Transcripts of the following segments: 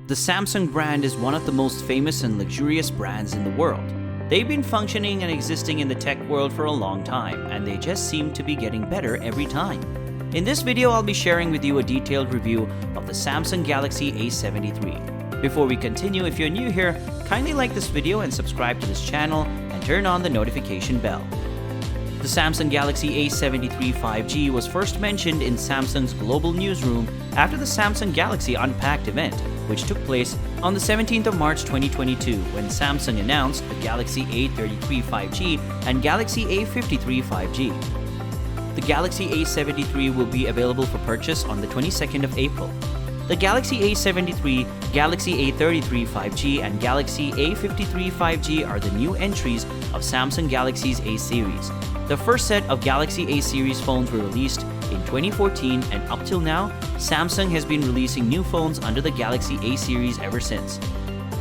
The Samsung brand is one of the most famous and luxurious brands in the world. They've been functioning and existing in the tech world for a long time, and they just seem to be getting better every time. In this video, I'll be sharing with you a detailed review of the Samsung Galaxy A73. Before we continue, if you're new here, kindly like this video and subscribe to this channel and turn on the notification bell. The Samsung Galaxy A73 5G was first mentioned in Samsung's global newsroom after the Samsung Galaxy Unpacked event, which took place on the 17th of March 2022 when Samsung announced the Galaxy A33 5G and Galaxy A53 5G. The Galaxy A73 will be available for purchase on the 22nd of April. The Galaxy A73, Galaxy A33 5G, and Galaxy A53 5G are the new entries of Samsung Galaxy's A series. The first set of Galaxy A series phones were released in 2014, and up till now, Samsung has been releasing new phones under the Galaxy A series ever since.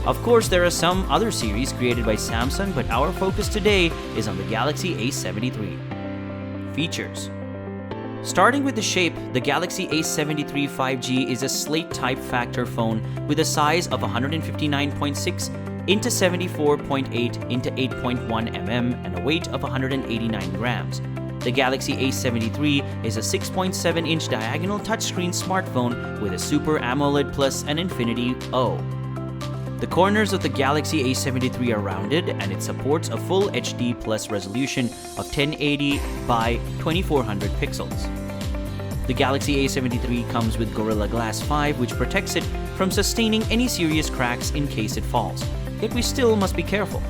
Of course, there are some other series created by Samsung, but our focus today is on the Galaxy A73. Features. Starting with the shape, the Galaxy A73 5G is a slate-type factor phone with a size of 159.6 into 74.8 into 8.1 mm and a weight of 189 grams. The Galaxy A73 is a 6.7-inch diagonal touchscreen smartphone with a Super AMOLED Plus and Infinity O. The corners of the Galaxy A73 are rounded, and it supports a full HD Plus resolution of 1080 by 2400 pixels. The Galaxy A73 comes with Gorilla Glass 5, which protects it from sustaining any serious cracks in case it falls. Yet we still must be careful.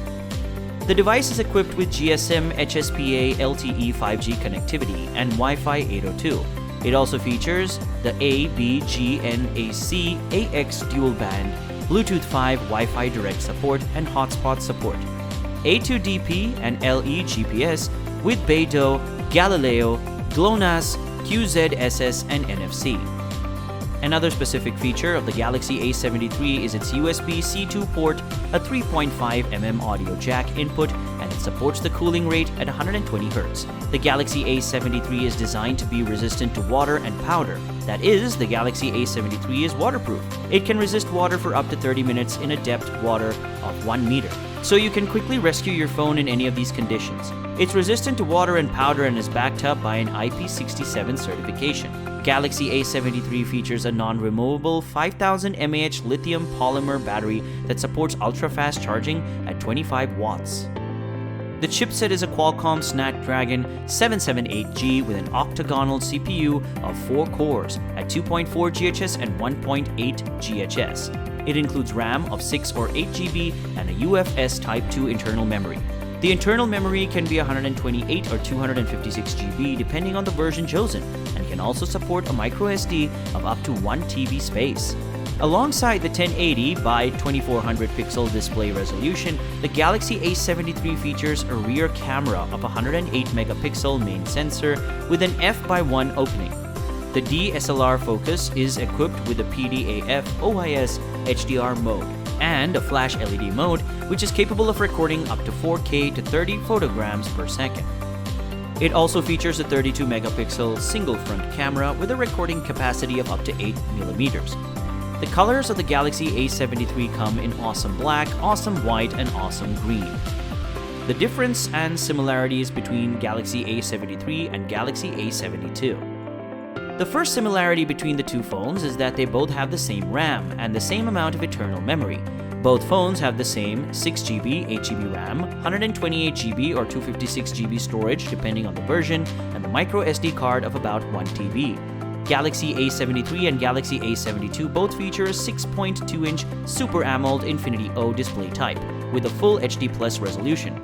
The device is equipped with GSM HSPA LTE 5G connectivity and Wi-Fi 802. It also features the A, B, G, N, AC, AX dual band, Bluetooth 5 Wi-Fi direct support, and hotspot support. A2DP and LE GPS with Beidou, Galileo, GLONASS, QZSS, and NFC. Another specific feature of the Galaxy A73 is its USB-C 2 port, a 3.5mm audio jack input, and it supports the cooling rate at 120 Hz. The Galaxy A73 is designed to be resistant to water and powder. That is, the Galaxy A73 is waterproof. It can resist water for up to 30 minutes in a depth water of 1 meter, so you can quickly rescue your phone in any of these conditions. It's resistant to water and powder and is backed up by an IP67 certification. Galaxy A73 features a non-removable 5000 mAh lithium polymer battery that supports ultra-fast charging at 25 watts. The chipset is a Qualcomm Snapdragon 778G with an octagonal CPU of 4 cores at 2.4 GHz and 1.8 GHz. It includes RAM of 6 or 8 GB and a UFS Type 2 internal memory. The internal memory can be 128 or 256 GB depending on the version chosen, and can also support a microSD of up to 1 TB space. Alongside the 1080 by 2400 pixel display resolution, the Galaxy A73 features a rear camera of 108 megapixel main sensor with an f/1 opening. The DSLR focus is equipped with a PDAF OIS HDR mode and a flash LED mode, which is capable of recording up to 4K to 30 photograms per second. It also features a 32 megapixel single front camera with a recording capacity of up to 8mm. The colors of the Galaxy A73 come in awesome black, awesome white, and awesome green. The difference and similarities between Galaxy A73 and Galaxy A72. The first similarity between the two phones is that they both have the same RAM and the same amount of internal memory. Both phones have the same 6GB, 8GB RAM, 128GB or 256GB storage depending on the version, and the micro SD card of about 1 TB. Galaxy A73 and Galaxy A72 both feature a 6.2-inch Super AMOLED Infinity O display type with a full HD Plus resolution.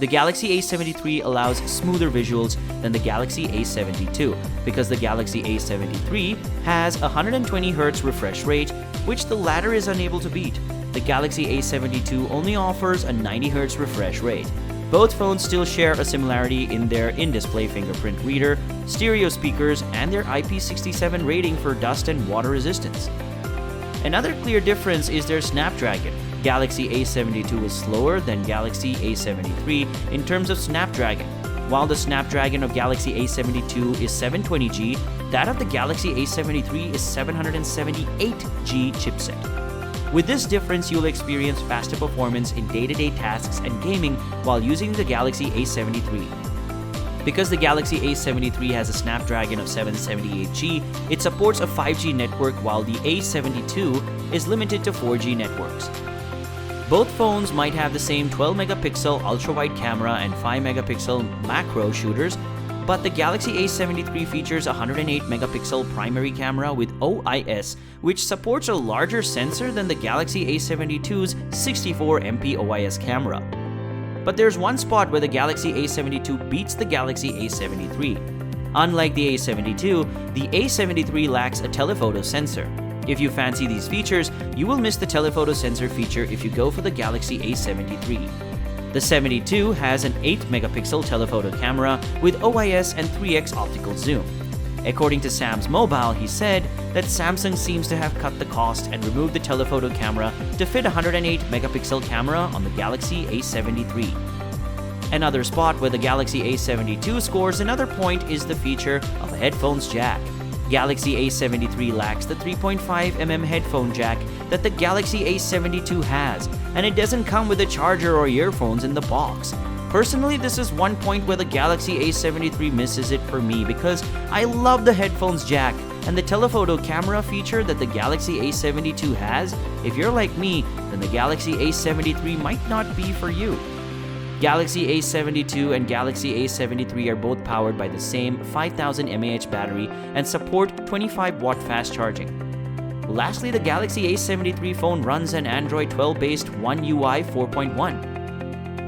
The Galaxy A73 allows smoother visuals than the Galaxy A72 because the Galaxy A73 has a 120 Hz refresh rate, which the latter is unable to beat. The Galaxy A72 only offers a 90 Hz refresh rate. Both phones still share a similarity in their in-display fingerprint reader, stereo speakers, and their IP67 rating for dust and water resistance. Another clear difference is their Snapdragon. Galaxy A72 is slower than Galaxy A73 in terms of Snapdragon. While the Snapdragon of Galaxy A72 is 720G, that of the Galaxy A73 is 778G chipset. With this difference, you'll experience faster performance in day-to-day tasks and gaming while using the Galaxy A73. Because the Galaxy A73 has a Snapdragon of 778G, it supports a 5G network while the A72 is limited to 4G networks. Both phones might have the same 12-megapixel ultra-wide camera and 5-megapixel macro shooters, but the Galaxy A73 features a 108-megapixel primary camera with OIS, which supports a larger sensor than the Galaxy A72's 64MP OIS camera. But there's one spot where the Galaxy A72 beats the Galaxy A73. Unlike the A72, the A73 lacks a telephoto sensor. If you fancy these features, you will miss the telephoto sensor feature if you go for the Galaxy A73. The 72 has an 8-megapixel telephoto camera with OIS and 3x optical zoom. According to Sam's Mobile, he said that Samsung seems to have cut the cost and removed the telephoto camera to fit a 108-megapixel camera on the Galaxy A73. Another spot where the Galaxy A72 scores another point is the feature of a headphones jack. Galaxy A73 lacks the 3.5mm headphone jack that the Galaxy A72 has, and it doesn't come with a charger or earphones in the box. Personally, this is one point where the Galaxy A73 misses it for me because I love the headphones jack and the telephoto camera feature that the Galaxy A72 has. If you're like me, then the Galaxy A73 might not be for you. Galaxy A72 and Galaxy A73 are both powered by the same 5000 mAh battery and support 25-watt fast charging. Lastly, the Galaxy A73 phone runs an Android 12-based One UI 4.1.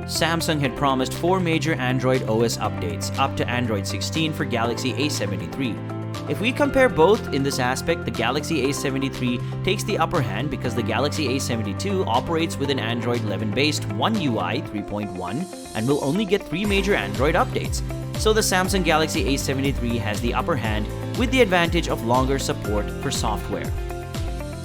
Samsung had promised 4 major Android OS updates, up to Android 16 for Galaxy A73. If we compare both in this aspect, the Galaxy A73 takes the upper hand because the Galaxy A72 operates with an Android 11-based One UI 3.1 and will only get 3 major Android updates. So the Samsung Galaxy A73 has the upper hand with the advantage of longer support for software.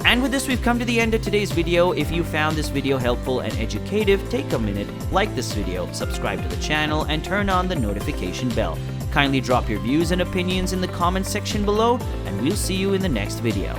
And with this, we've come to the end of today's video. If you found this video helpful and educative, take a minute, like this video, subscribe to the channel, and turn on the notification bell. Kindly drop your views and opinions in the comments section below, and we'll see you in the next video.